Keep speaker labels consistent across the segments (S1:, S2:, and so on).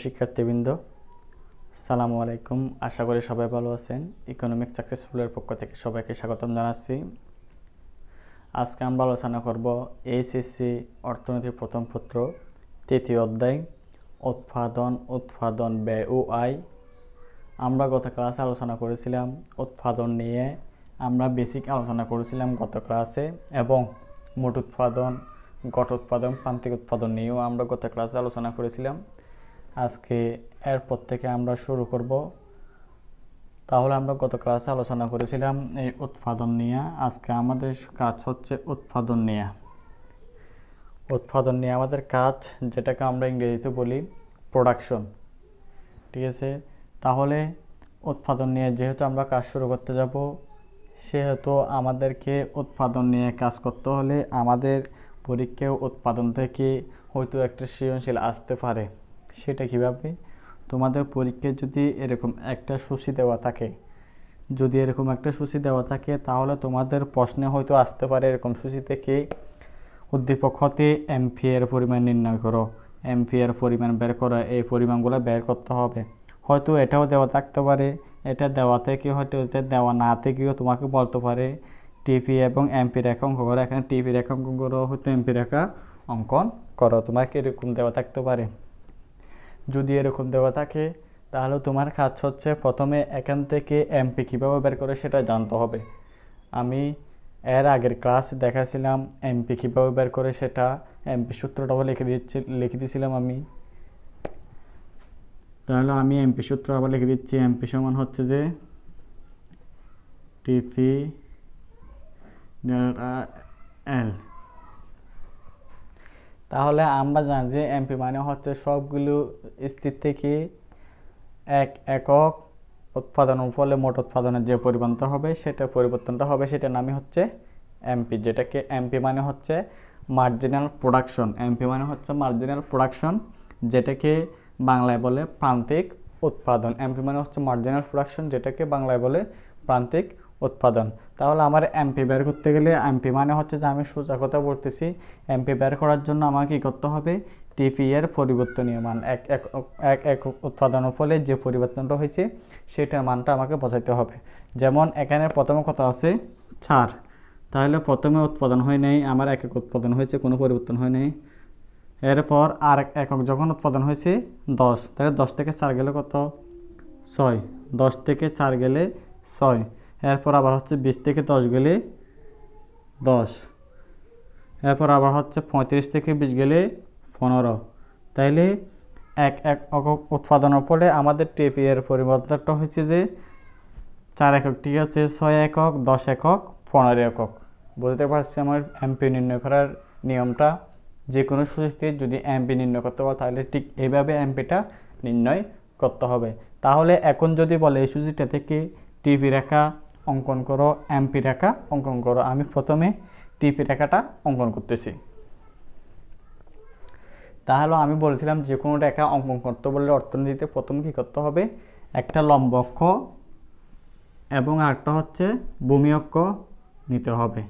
S1: শিক্ষার্থীবৃন্দ, সালামু আলাইকুম। আশা করি সবাই ভালো আছেন। ইকোনমিক সাকসেসফুলের পক্ষ থেকে সবাইকে স্বাগতম জানাচ্ছি। আজকে আমরা আলোচনা করব এইচএসসি অর্থনীতির প্রথম পত্র তৃতীয় অধ্যায় উৎপাদন ব্যয় ও আয়। আমরা গত ক্লাসে আলোচনা করেছিলাম উৎপাদন নিয়ে। আমরা বেসিক আলোচনা করেছিলাম গত ক্লাসে, এবং মোট উৎপাদন, গড় উৎপাদন, প্রান্তিক উৎপাদন নিয়েও আমরা গত ক্লাসে আলোচনা করেছিলাম। আজকে এরপর থেকে আমরা শুরু করব। তাহলে আমরা গত ক্লাসে আলোচনা করেছিলাম এই উৎপাদন নিয়ে। আজকে আমাদের কাজ হচ্ছে উৎপাদন নিয়ে আমাদের কাজ, যেটাকে আমরা ইংরেজিতে বলি প্রোডাকশন। ঠিক আছে, তাহলে উৎপাদন নিয়ে যেহেতু আমরা কাজ শুরু করতে যাব, সেহেতু আমাদেরকে উৎপাদন নিয়ে কাজ করতে হলে আমাদের পরীক্ষায় উৎপাদন থেকে হয়তো একটা সৃজনশীল আসতে পারে। সেটা কীভাবে? তোমাদের পরীক্ষায় যদি এরকম একটা সূচি দেওয়া থাকে, তাহলে তোমাদের প্রশ্নে হয়তো আসতে পারে এরকম সূচি থেকে উদ্দীপক হতে এমপিএর পরিমাণ নির্ণয় করো, এমপিএর পরিমাণ বের করো, এই পরিমাণগুলো বের করতে হবে। হয়তো এটাও দেওয়া থাকতে পারে, এটা দেওয়া থেকে হয়তো এটা দেওয়া না থেকেও তোমাকে বলতে পারে টিপি এবং এমপি রেখা অঙ্কন করো। এখানে টিপি রেখা অঙ্কন করো, হয়তো এমপি রেখা অঙ্কন করো। তোমাকে এরকম দেওয়া থাকতে পারে। যদি এরকম দেওয়া থাকে, তাহলে তোমার কাজ হচ্ছে প্রথমে এখান থেকে এমপি কীভাবে বের করে সেটা জানতে হবে। আমি এর আগের ক্লাস দেখাছিলাম এমপি কীভাবে বের করে, সেটা এমপি সূত্রটাও লিখে দিয়েছিলাম আমি। তাহলে আমি এমপি সূত্র আবার লিখে দিচ্ছি। এমপি সমান হচ্ছে যে টিপি এল। তাহলে আমরা জানি যে এমপি মানে হচ্ছে সবগুলো স্থির থেকে এক একক উৎপাদনের ফলে মোট উৎপাদনের যে পরিবর্তনটা হবে, সেটার নামই হচ্ছে এমপি। যেটাকে এমপি মানে হচ্ছে মার্জিনাল প্রোডাকশন। এমপি মানে হচ্ছে মার্জিনাল প্রোডাকশন, যেটাকে বাংলায় বলে প্রান্তিক উৎপাদন। এমপি মানে হচ্ছে মার্জিনাল প্রোডাকশন, যেটাকে বাংলায় বলে প্রান্তিক উৎপাদন। তাহলে আমার এমপি বের করতে গেলে, এমপি মানে হচ্ছে যে আমি সোজা কথা বলতেছি, এমপি বের করার জন্য আমাকে কী করতে হবে? টিপি এর পরিবর্তনীয় মান, এক উৎপাদনের ফলে যে পরিবর্তনটা হয়েছে সেটার মানটা আমাকে বোঝাইতে হবে। যেমন এখানে প্রথমে কথা আছে 4, তাহলে প্রথমে উৎপাদন হয় নাই, আমার একক উৎপাদন হয়েছে, কোনো পরিবর্তন হয় নাই। এরপর আর একক যখন উৎপাদন হয়েছে 10, তাহলে 10 থেকে 4 গেলে কত? 6। 10 থেকে 4 গেলে 6। এরপর আবার হচ্ছে 20 থেকে 10 গেলে 10। এরপর আবার হচ্ছে 35 থেকে 20 গেলে 15। তাইলে এক একক উৎপাদনের ফলে আমাদের টিপি এর পরিবর্তনটা হচ্ছে যে 4 একক, ঠিক আছে, 6 একক, 10 একক, 15 একক। বুঝতে পারছি আমার এমপি নির্ণয় করার নিয়মটা। যে কোনো সূচিতে যদি এমপি নির্ণয় করতে হয়, তাহলে ঠিক এইভাবে এমপিটা নির্ণয় করতে হবে। তাহলে এখন যদি বলে এই সূচিটা থেকে টিপি রেখা অঙ্কন করো, এমপি রেখা অঙ্কন করো, আমি প্রথমে টিপি রেখাটা অঙ্কন করতেছি। তাহলে আমি বলেছিলাম যে কোনো রেখা অঙ্কন করতে বললে অর্থনীতিতে প্রথম কী করতে হবে? একটা লম্ব অক্ষ এবং আরেকটা হচ্ছে ভূমি অক্ষ নিতে হবে।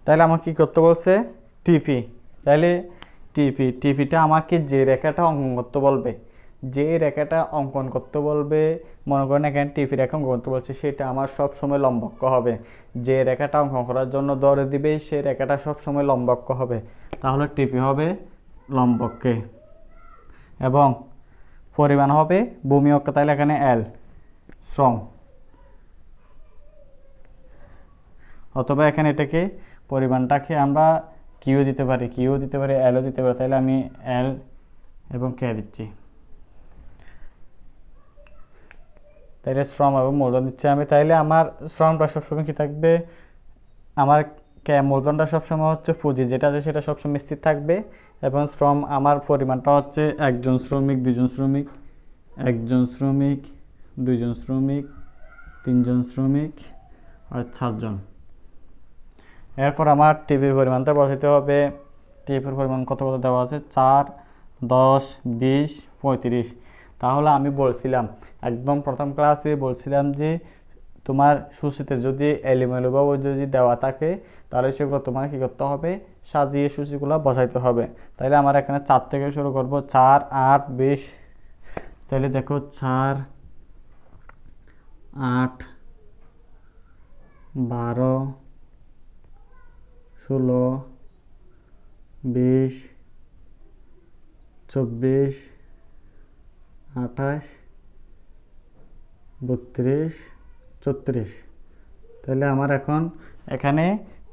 S1: তাহলে আমাকে কী করতে বলছে? টিপি। তাহলে টিপিটা আমাকে যে রেখাটা অঙ্কন করতে বলবে, মনে করেন এখানে টিপি রেখা অঙ্কন করতে বলছে, সেটা আমার সবসময় লম্ব অক্ষ হবে। যে রেখাটা অঙ্কন করার জন্য ধরে দিবে, সেই রেখাটা সবসময় লম্ব অক্ষ হবে। তাহলে টিপি হবে লম্ব অক্ষে এবং পরিমাণ হবে ভূমি অক্ষ। তাহলে এখানে এল শ্রম, অথবা এখানে এটাকে পরিমাণটাকে আমরা কিউ দিতে পারি, এলও দিতে পারি। তাহলে আমি এল এবং কে দিচ্ছি। তাইলে শ্রম এবং মূলধন দিচ্ছি আমি। তাইলে আমার শ্রমটা সবসময় কী থাকবে? আমার মূলধনটা সবসময় হচ্ছে পুঁজি, যেটা আছে সেটা সবসময় স্থির থাকবে। এবং শ্রম আমার পরিমাণটা হচ্ছে একজন শ্রমিক, দুজন শ্রমিক, দুজন শ্রমিক, তিনজন শ্রমিক আর 4 জন। এরপর আমার টিপির পরিমাণটা বসাতে হবে। টিপির পরিমাণ কত দেওয়া আছে? 4, 10, 20, 35। তাহলে আমি বলছিলাম একদম প্রথম ক্লাসে বলছিলাম যে তোমার সূচিতে যদি এলোমেলোভাবে যদি দেওয়া থাকে, তাহলে সেগুলো তোমাকে কী করতে হবে? সাজিয়ে সূচিগুলো বসাইতে হবে। তাহলে আমার এখানে 4 থেকে শুরু করব, 4 8 20। তাহলে দেখো 4 8 12 16 20 24 28 32 34। তাহলে আমার এখন এখানে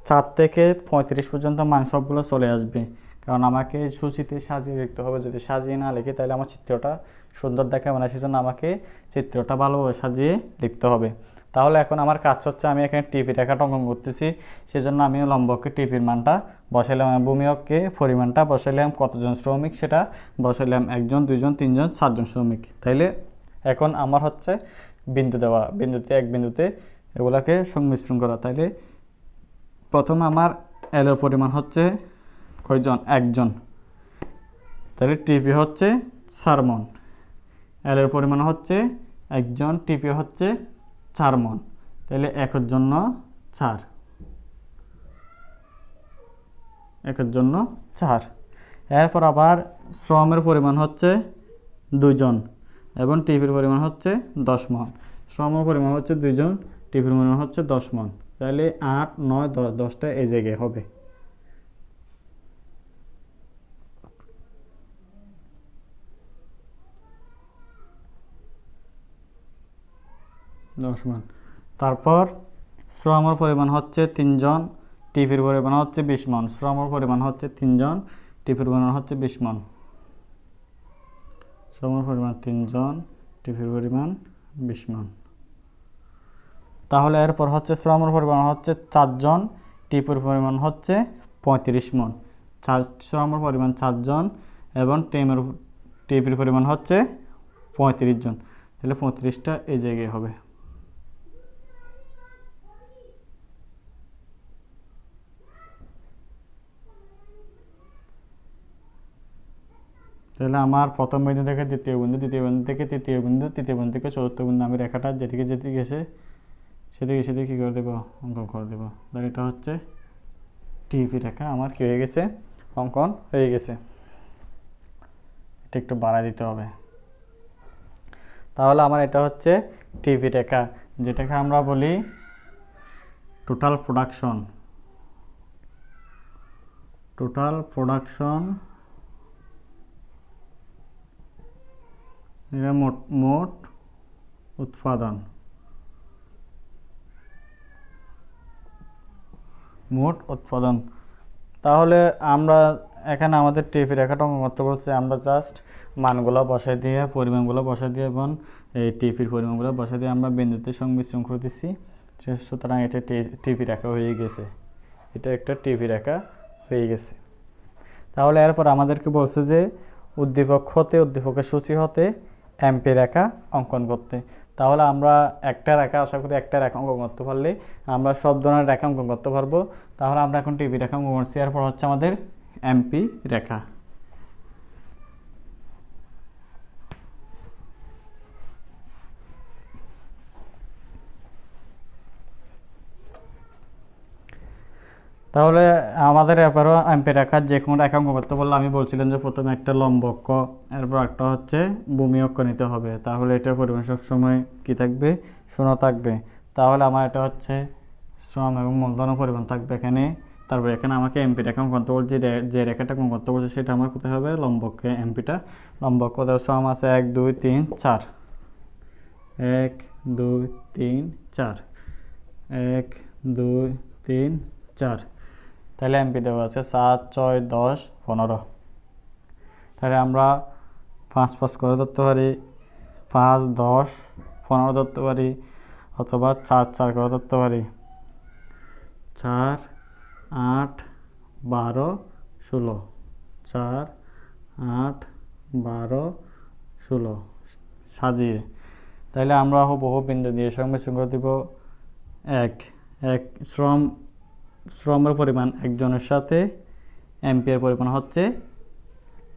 S1: 4 থেকে 35 পর্যন্ত মান সবগুলো চলে আসবে, কারণ আমাকে সূচিতে সাজিয়ে লিখতে হবে। যদি সাজিয়ে না লিখি তাহলে আমার চিত্রটা সুন্দর দেখাবে না, সেজন্য আমাকে চিত্রটা ভালোভাবে সাজিয়ে লিখতে হবে। তাহলে এখন আমার কাজ হচ্ছে, আমি এখানে টিপি রেখাটা অঙ্কন করতেছি, সেজন্য আমি লম্বকে টিপির মানটা বসাইলাম, ভূমিয়ককে পরিমাণটা বসাইলাম, কতজন শ্রমিক সেটা বসাইলাম, 1 জন 2 জন 3 জন 4 জন শ্রমিক। তাইলে এখন আমার হচ্ছে বিন্দু দেওয়া, বিন্দুতে এক বিন্দুতে এগুলাকে সংমিশ্রণ করা। তাইলে প্রথম আমার এলের পরিমাণ হচ্ছে কয়জন, 1 জন। তাহলে টিপি হচ্ছে 4 মন, এলের পরিমাণ হচ্ছে 1 জন, টিপি হচ্ছে 4 মন। তাহলে একের জন্য 4, একের জন্য 4। এরপর আবার শ্রমের পরিমাণ হচ্ছে 2 জন এবং টিপির পরিমাণ হচ্ছে 10 মন। শ্রমের পরিমাণ হচ্ছে 2 জন, টিপির পরিমাণ হচ্ছে 10 মন। তাহলে 8 9 10, 10টা এই জায়গায় হবে। তারপর শ্রমের পরিমাণ হচ্ছে 3 জন, টিপির পরিমাণ হচ্ছে 20 মন। শ্রমের পরিমাণ হচ্ছে 3 জন, টিপির পরিমাণ হচ্ছে 20 মন। শ্রমের পরিমাণ 3 জন, টিপির পরিমাণ 20 মন। তাহলে এরপর হচ্ছে শ্রমের পরিমাণ হচ্ছে 4 জন, টিপির পরিমাণ হচ্ছে 35 মন। শ্রমের পরিমাণ 4 জন এবং টিপির পরিমাণ হচ্ছে 35 জন। তাহলে 35টা এই জায়গায় হবে। তাহলে আমার প্রথম বিন্দু থেকে দ্বিতীয় বিন্দু, দ্বিতীয় বিন্দু থেকে তৃতীয় বিন্দু, তৃতীয় বিন্দু থেকে চতুর্থ বিন্দু, আমি রেখাটা যেদিকে যেদিকে গেছে সেদিকে কী করে দেবো, অঙ্কন করে দেবো। তাহলে এটা হচ্ছে টিপি রেখা আমার কী হয়ে গেছে, অঙ্কন হয়ে গেছে। এটা একটু বাড়াই দিতে হবে। তাহলে আমার এটা হচ্ছে টিপি রেখা, যেটাকে আমরা বলি টোটাল প্রোডাকশন। টোটাল প্রোডাকশন, এটা মোট উৎপাদন, মোট উৎপাদন। তাহলে আমরা এখানে আমাদের টিপি রেখাটা অঙ্কন করতে বলছে, আমরা জাস্ট মানগুলো বসাই দিয়ে, পরিমাণগুলো বসাই দিয়ে এবং এই টিপির পরিমাণগুলো বসাই দিয়ে আমরা বিন্দুতে সংমিশ্রণ করে দিচ্ছি। সুতরাং এটা টিপি রেখা হয়ে গেছে, এটা একটা টিপি রেখা হয়ে গেছে। তাহলে এরপর আমাদেরকে বলছে যে উদ্দীপক হতে, উদ্দীপকের সূচি হতে এমপি রেখা অঙ্কন করতে। তাহলে আমরা একটা রেখা, আশা করি একটা রেখা অঙ্কন করতে পারলে আমরা সব ধরনের রেখা অঙ্কন করতে পারবো। তাহলে আমরা এখন টিপি রেখা অঙ্কন করছি, এরপর হচ্ছে আমাদের এমপি রেখা। তাহলে আমাদের এবারও এমপি রেখার যে কোনো রেখা অঙ্কন করতে বললে আমি বলছিলাম যে প্রথমে একটা লম্বক, এরপর একটা হচ্ছে ভূমি অক্ষ নিতে হবে। তাহলে এটার পরিমাণ সবসময় কী থাকবে, 0 থাকবে। তাহলে আমার এটা হচ্ছে শ্রম এবং মূলধনের পরিমাণ থাকবে এখানে। তারপর এখানে আমাকে এমপি রেখা অঙ্কন করতে বলছে, যে রেখাটা অঙ্কন করতে বলছে সেটা আমার কোথায় হবে, লম্বকে এমপিটা। লম্বক শ্রম আছে 1 2 3 4, 1 2 3 4, 1 2 3 4। তাহলে এমপি দেওয়া আছে 7 6 10 15। তাহলে আমরা 5 5 করে ধরতে পারি, 5 10 15 ধরতে পারি, অথবা 4 4 করে ধরতে পারি, 4 8 12 16, 4 8 12 16 সাজিয়ে। তাহলে আমরা বহু বিন্দু দিয়ে সংমিশ্রণ করে দিব। এক শ্রমের পরিমাণ একজনের সাথে এমপির পরিমাণ হচ্ছে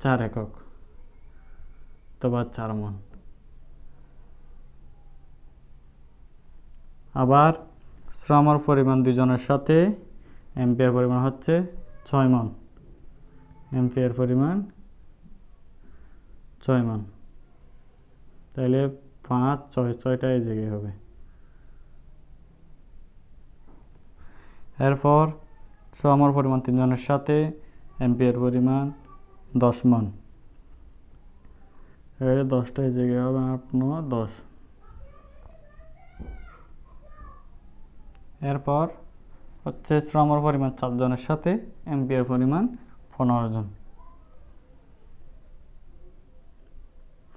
S1: 4 একক অথবা 4 মন। আবার শ্রমের পরিমাণ 2 জনের সাথে এমপির পরিমাণ হচ্ছে 6 মান, অ্যাম্পিয়ার পরিমাণ 6 মান, তাহলে 5 6 6টা এই জায়গায় হবে। এরপর সমর পরিমাণ 3 জনের সাথে অ্যাম্পিয়ার পরিমাণ 10 মান, 10টা এই জায়গায় হবে, 8 9 10। এরপর হচ্ছে শ্রমর পরিমাণ 4 জনের সাথে অ্যাম্পিয়ার পরিমাণ 15 জন,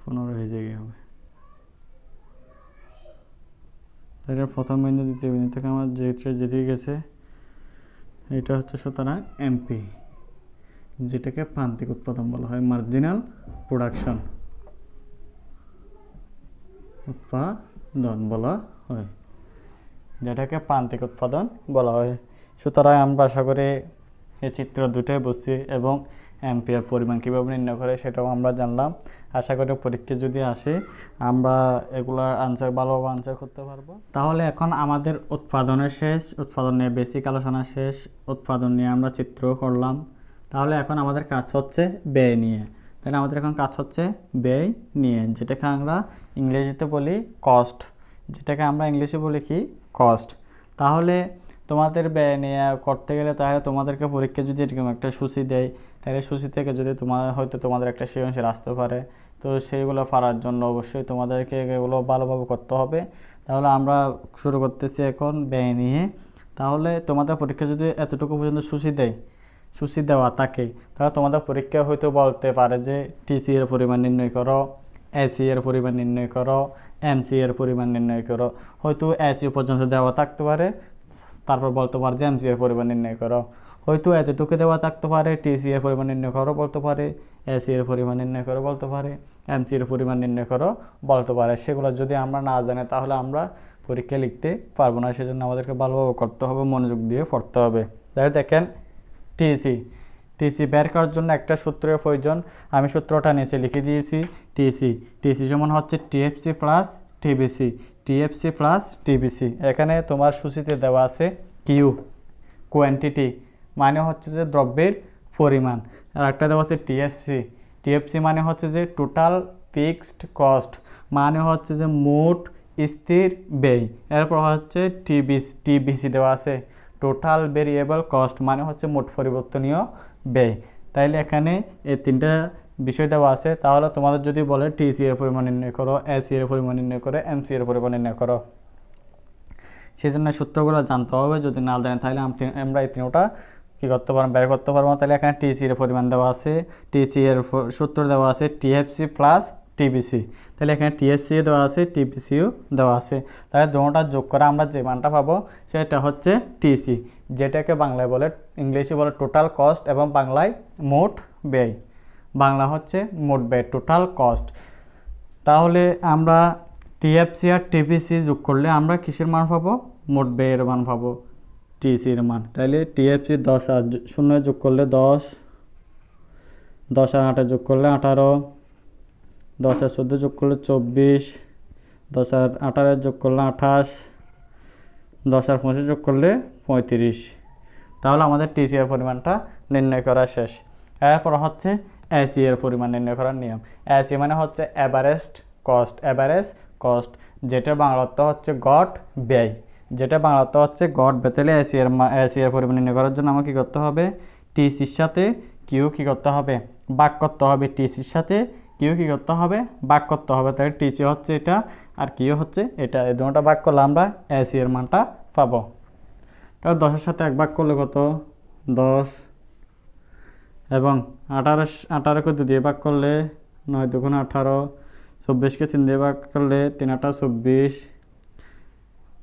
S1: 15 এই জায়গায় হবে। তাহলে প্রথম বিন্দু দ্বিতীয় বিন্দু থেকে আমার যেদিকে গেছে এটা হচ্ছে সুতরাং এমপি, যেটাকে প্রান্তিক উৎপাদন বলা হয়, মার্জিনাল প্রোডাকশন উৎপাদন বলা হয়, যেটাকে প্রান্তিক উৎপাদন বলা হয়। সুতরাং আমরা আশা করি এই চিত্র দুটোই বুঝছি এবং অ্যাম্পিয়ার পরিমাণ কীভাবে নির্ণয় করে সেটাও আমরা জানলাম। আশা করি পরীক্ষা যদি আসে আমরা এগুলার আনসার ভালোভাবে আনসার করতে পারবো। তাহলে এখন আমাদের উৎপাদনের শেষ, উৎপাদন নিয়ে বেসিক আলোচনা শেষ, উৎপাদন নিয়ে আমরা চিত্র করলাম। তাহলে এখন আমাদের কাজ হচ্ছে ব্যয় নিয়ে। তাহলে আমাদের এখন কাজ হচ্ছে ব্যয় নিয়ে, যেটাকে আমরা ইংরেজিতে বলি কস্ট, যেটাকে আমরা ইংলিশে বলি কি কস্ট। তাহলে তোমাদের ব্যয় নিয়ে করতে গেলে তাহলে তোমাদেরকে পরীক্ষা যদি এরকম একটা সূচি দেয়, তাহলে সূচি থেকে যদি তোমাদের একটা সৃজনশীল আসতে পারে, তো সেইগুলো পারার জন্য অবশ্যই তোমাদেরকে এগুলো ভালোভাবে করতে হবে। তাহলে আমরা শুরু করতেছি এখন ব্যয় নিয়ে। তাহলে তোমাদের পরীক্ষা যদি এতটুকু পর্যন্ত সূচি দেওয়া থাকে, তাহলে তোমাদের পরীক্ষা হয়তো বলতে পারে যে টিসি এর পরিমাণ নির্ণয় করো, এসি এর পরিমাণ নির্ণয় করো, এমসি এর পরিমাণ নির্ণয় করো। হয়তো এসি পর্যন্ত দেওয়া থাকতে পারে, তারপর বলতে পারে যে এমসি এর পরিমাণ নির্ণয় করো। হয়তো এতটুকু দেওয়া থাকতে পারে, টিসি এর পরিমাণ নির্ণয় করো বলতে পারে, এসি এর পরিমাণ নির্ণয় করো বলতে পারে, এমসি এর পরিমাণ নির্ণয় করো বলতে পারে। সেগুলো যদি আমরা না জানি তাহলে আমরা পরীক্ষা লিখতে পারবো না। সেজন্য আমাদেরকে ভালোভাবে করতে হবে, মনোযোগ দিয়ে পড়তে হবে। তাহলে দেখেন টিসি বের করার জন্য একটা সূত্রের প্রয়োজন। আমি সূত্রটা নিচে লিখে দিয়েছি। টিসি সমান হচ্ছে TFC plus TBC, TFC plus TBC. এখানে তোমার সূচিতে দেওয়া আছে কিউ, কোয়ান্টিটি মানে হচ্ছে যে দ্রব্যের পরিমাণ, আর একটা দেওয়া আছে টিএফসি মানে হচ্ছে যে টোটাল ফিক্সড কস্ট, মানে হচ্ছে যে মোট স্থির ব্যয়। এরপর হচ্ছে টিবিসি দেওয়া আছে টোটাল ভেরিয়েবল কস্ট, মানে হচ্ছে মোট পরিবর্তনীয় ব্যয়। তাইলে এখানে এই তিনটা বিষয় দেওয়া আছে। তাহলে তোমাদের যদি বলে টিসি এর পরিমাণ নির্ণয় করো, এসি এর পরিমাণ নির্ণয় করো, এমসি এর পরিমাণ নির্ণয় করো, সেই জন্য সূত্রগুলো জানতে হবে। যদি না জানেন তাহলে আমরা এই তিনটা কী করতে পারবো, বের করতে পারবো। তাহলে এখানে টিসি এর পরিমাণ দেওয়া আছে, টিসি এর সূত্র দেওয়া আছে টিএফসি প্লাস টিবিসি। তাহলে এখানে টিএফসিও দেওয়া আছে, টিবিসিও দেওয়া আছে। তাহলে দুটোটা যোগ করে আমরা যে মানটা পাবো সেটা হচ্ছে টিসি, যেটাকে বাংলায় বলে, ইংলিশে বলে টোটাল কস্ট এবং বাংলায় মোট ব্যয়। বাংলা হচ্ছে মোট ব্যয়, টোটাল কস্ট। তাহলে আমরা টিএফসি আর টিবিসি যোগ করলে আমরা কিসের মান পাবো? মোট ব্যয়ের মান পাবো, টিসির মান। তাহলে টিএফসি 10 আর 0 যোগ করলে 10, 10 আর 8 যোগ করলে 18, 10 আর 14 যোগ করলে 24, 10 আর 18 যোগ করলে 28, 10 আর 25 যোগ করলে 35। তাহলে আমাদের টিসি এর পরিমাণটা নির্ণয় করা শেষ। এরপর হচ্ছে এসি এর পরিমাণ নির্ণয় করার নিয়ম। এসি মানে হচ্ছে অ্যাভারেজ কস্ট, যেটা বাংলা অর্থ হচ্ছে গড় ব্যয়, তাহলে এসি এর পরিমাণ নির্ণয় করার জন্য আমাকে কী করতে হবে? টিসির সাথে কিউ কী করতে হবে? ভাগ করতে হবে। টিসির সাথে কিউ কী করতে হবে? ভাগ করতে হবে। তাহলে টিসি হচ্ছে এটা আর কিউ হচ্ছে এটা, এই দুটোটা ভাগ করলে আমরা এসি এর মানটা পাবো। তাহলে 10-এর সাথে 1 ভাগ করলে কত? 10, এবং 18কে 2 দিয়ে ভাগ করলে 9 2 18, 24কে 3 দিয়ে ভাগ করলে 3 8 24,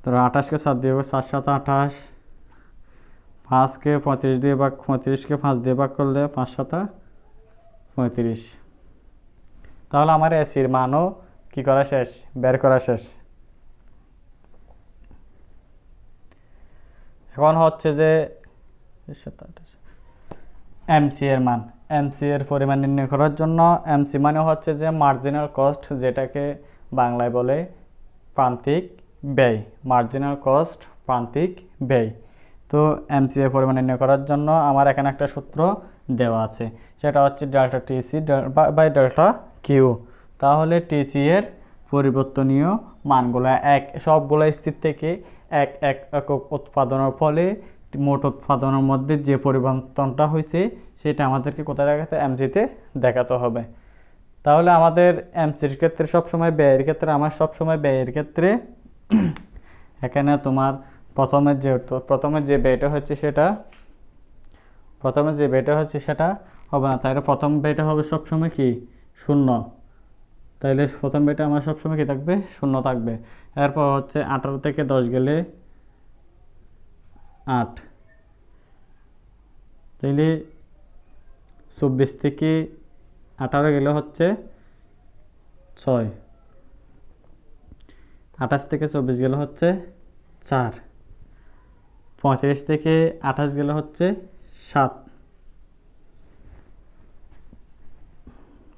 S1: তারপর 28কে 7 দিয়ে 7 7 28, 5কে 35কে 5 দিয়ে ভাগ করলে 5 7 35। তাহলে আমার এসির মানও কি করা শেষ? বের করা শেষ। এখন হচ্ছে যে এমসি এর মান, এমসি এর পরিমাণ নির্ণয় করার জন্য এমসি মানে হচ্ছে যে মার্জিনাল কস্ট, যেটাকে বাংলায় বলে প্রান্তিক ব্যয়, মার্জিনাল কস্ট প্রান্তিক ব্যয়। তো এমসি এর পরিমাণ নির্ণয় করার জন্য আমার এখানে একটা সূত্র দেওয়া আছে, সেটা হচ্ছে delta TC by delta Q. তাহলে টিসি এর পরিবর্তনীয় মানগুলো সবগুলো স্থির থেকে এক এক একক উৎপাদনের ফলে মোট উৎপাদনের মধ্যে যে পরিবর্তনটা হয়েছে সেটা আমাদেরকে কোথায় দেখাতে, এমসিতে দেখাতে হবে। তাহলে আমাদের এমসির ক্ষেত্রে সবসময় ব্যয়ের ক্ষেত্রে এখানে তোমার প্রথমে যে ব্যয়টা হচ্ছে সেটা হবে না, তাহলে প্রথম ব্যয়টা হবে সবসময় কি, শূন্য। তাইলে প্রথম ব্যয়টা আমার সবসময় কি থাকবে, শূন্য থাকবে। এরপর হচ্ছে 18 থেকে 10 গেলে 8, তাইলে 24 থেকে 18 গেলে হচ্ছে 6, 28 থেকে 24 গেলে হচ্ছে 4, 35 থেকে 28 গেলে হচ্ছে 7।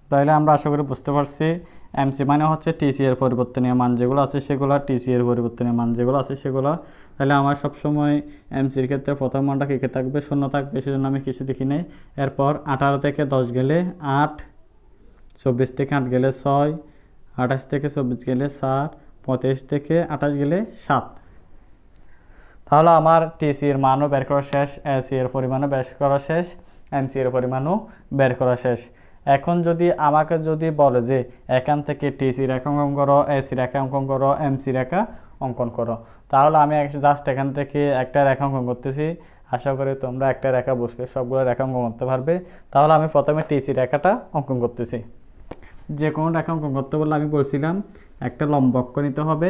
S1: তাহলে আমরা আশা করি বুঝতে পারছি এমসি মানে হচ্ছে টিসি এর পরিবর্তনীয় মান যেগুলো আছে সেগুলো, টিসি এর পরিবর্তনীয় মান যেগুলো আছে সেগুলো। তাহলে আমার সবসময় এমসির ক্ষেত্রে প্রথম মানটা কী থাকবে, শূন্য থাকবে, সেজন্য আমি কিছু লিখি নাই। এরপর 18 থেকে 10 গেলে 8, 24 থেকে 8 গেলে 6, 28 থেকে 24 গেলে 4, 35 থেকে 28 গেলে 7। তাহলে আমার টিসি এর মানও বের করা শেষ, এসি এর পরিমাণও বের করা শেষ, এমসি এর পরিমাণও বের করা শেষ। এখন আমাকে বলে যে এখান থেকে টিসি রেখা অঙ্কন করো, এসি রেখা অঙ্কন করো, এমসি রেখা অঙ্কন করো, তাহলে আমি জাস্ট এখান থেকে একটা রেখা অঙ্কন করতেছি। আশা করি তোমরা একটা রেখা বসলে সবগুলো রেখা অঙ্কন করতে পারবে। তাহলে আমি প্রথমে টিসি রেখাটা অঙ্কন করতেছি। যে কোনো রেখা অঙ্কন করতে বললে আমি বলছিলাম একটা লম্ব অক্ষ নিতে হবে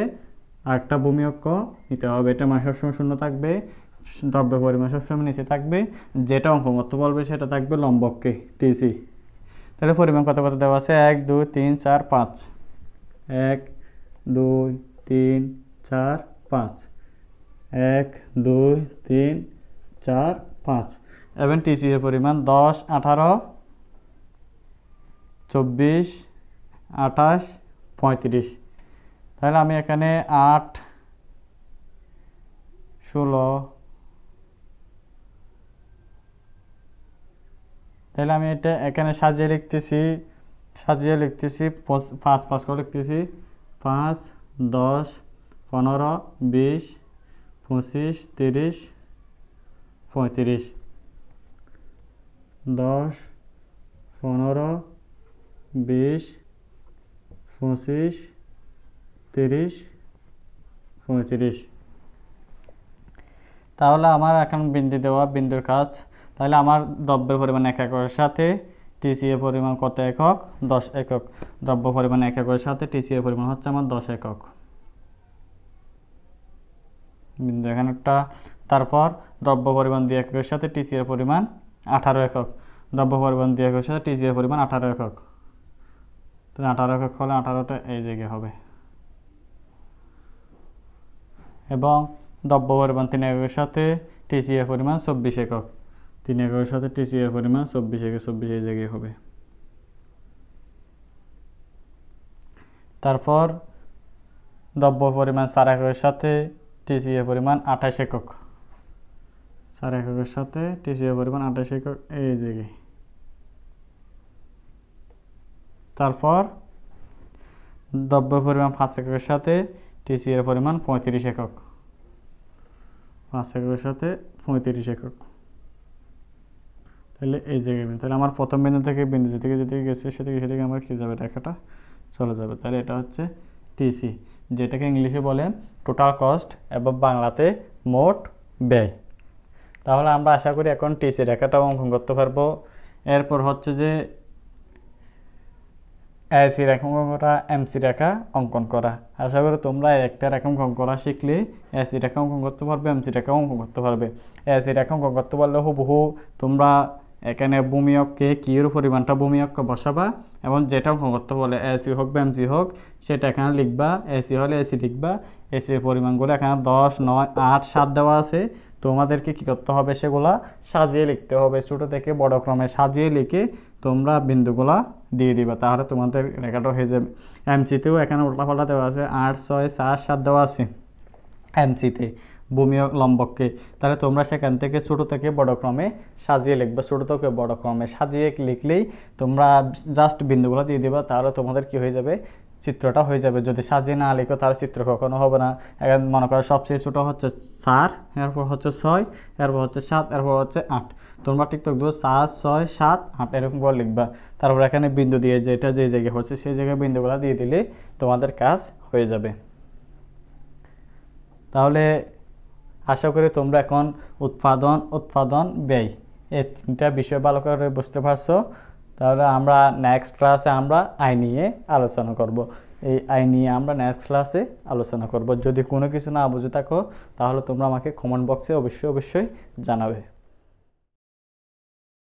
S1: আর একটা ভূমি অক্ষ নিতে হবে। এটা মানে সবসময় শূন্য থাকবে, দ্রব্য পরিমাণ সবসময় নিচে থাকবে, যেটা অঙ্কন করতে বলবে সেটা থাকবে লম্ব অক্ষে টিসি। তাহলে পরিমাণ কত দেওয়া আছে, 1 2 3 4 5, 1 2 3 4 5, 1 2 3 4 5। এবং টিসি এর পরিমাণ 10 18 24 28 35। তাহলে আমি এখানে 8 16, তাহলে আমি এটা এখানে সাজিয়ে লিখতেছি 5 5 করে লিখতেছি, 5 10 15 20 25 30 35, 10 15 20 25 30 35। তাহলে আমার এখন বিন্দু দেওয়া, বিন্দুর কাজ। তাহলে আমার দ্রব্যের পরিমাণ 1 এককের সাথে টিসি এর পরিমাণ কত একক, 10 একক। দ্রব্য পরিমাণ 1 এককের সাথে টিসি এর পরিমাণ হচ্ছে আমার 10 একক। বিন্দু এখানে একটা। তারপর দ্রব্য পরিমাণ 2 এককের সাথে টিসি এর পরিমাণ 18 একক। দ্রব্য পরিমাণ 2 এককের সাথে টিসি এর পরিমাণ 18 একক। তাহলে 18 একক হলে 18টা এই জায়গায় হবে। এবং দ্রব্য পরিমাণ 3 এককের সাথে টিসি এর পরিমাণ 24 একক। 3 এককের সাথে টিসি এর পরিমাণ 24 একক, 24 এই জায়গায় হবে। তারপর দ্রব্য পরিমাণ 4 এককের সাথে টিসি এর পরিমাণ 28 একক। 4 এককের সাথে টিসি এর পরিমাণ 28 একক এই জায়গায়। তারপর দ্রব্য পরিমাণ 5 এককের সাথে টিসি এর পরিমাণ 35 একক। 5 এককের সাথে 35 একক। তাহলে এই জায়গায়, তাহলে আমার প্রথম বিন্দু থেকে বিন্দু যেদিকে গেছে সেদিকে আমার কী যাবে, রেখাটা চলে যাবে। তাহলে এটা হচ্ছে টিসি, যেটাকে ইংলিশে বলে টোটাল কস্ট এবং বাংলাতে মোট ব্যয়। তাহলে আমরা আশা করি এখন টিসি রেখাটাও অঙ্কন করতে পারবো। এরপর হচ্ছে যে এসি রেখা অঙ্কন করা, এমসি রেখা অঙ্কন করা। আশা করি তোমরা একটা রেখা অঙ্কন করা শিখলে এসি রেখা অঙ্কন করতে পারবে, এমসি রেখা অঙ্কন করতে পারবে। এসি রেখা অঙ্কন করতে পারলে হুবহু তোমরা এখানে ভূমি অক্ষে কিউর পরিমাণটা ভূমি অক্ষ বসাবা এবং যেটা অঙ্কন করতে বলে এসি হোক বা এমসি হোক সেটা এখানে লিখবা। এসি হলে এসি লিখবা, এসির পরিমাণগুলো এখানে 10 9 8 7 দেওয়া আছে। তোমাদেরকে কী করতে হবে, সেগুলা সাজিয়ে লিখতে হবে, ছোটো থেকে বড় ক্রমে সাজিয়ে লিখে তোমরা বিন্দুগুলা দিয়ে দিবা, তাহলে তোমাদের রেখাটা হয়ে যাবে। এমসিতেও এখানে উল্টাপাল্টা দেওয়া আছে, 8 6 4 7 দেওয়া আছে এমসিতে। ভূমি ও লম্বককে। তাহলে তোমরা সেখান থেকে ছোট থেকে বড় ক্রমে সাজিয়ে লিখবে, ছোট থেকে বড় ক্রমে সাজিয়ে লিখলেই তোমরা জাস্ট বিন্দুগুলো দিয়ে দিবা, তাহলে তোমাদের কি হয়ে যাবে, চিত্রটা হয়ে যাবে। যদি সাজিয়ে না লিখো তাহলে চিত্র কখনো হবে না। এখন মনে করো সবচেয়ে ছোটো হচ্ছে 4, এরপর হচ্ছে 6, এরপর হচ্ছে 7, এরপর হচ্ছে 8। তোমরা টিকটক দেবো 4, 6, 7, 8 এরকম করে লিখবা। তারপর এখানে বিন্দু দিয়ে যেটা যে জায়গায় হচ্ছে সেই জায়গায় বিন্দুগুলো দিয়ে দিলে তোমাদের কাজ হয়ে যাবে। তাহলে আশা করি তোমরা এখন উৎপাদন ব্যয় এই তিনটা বিষয় ভালো করে বুঝতে পারছো। তাহলে আমরা নেক্সট ক্লাসে আমরা আয় নিয়ে আলোচনা করব। এই আয় নিয়ে আমরা নেক্সট ক্লাসে আলোচনা করব। যদি কোনো কিছু না বুঝে থাকো তাহলে তোমরা আমাকে কমেন্ট বক্সে অবশ্যই জানাবে।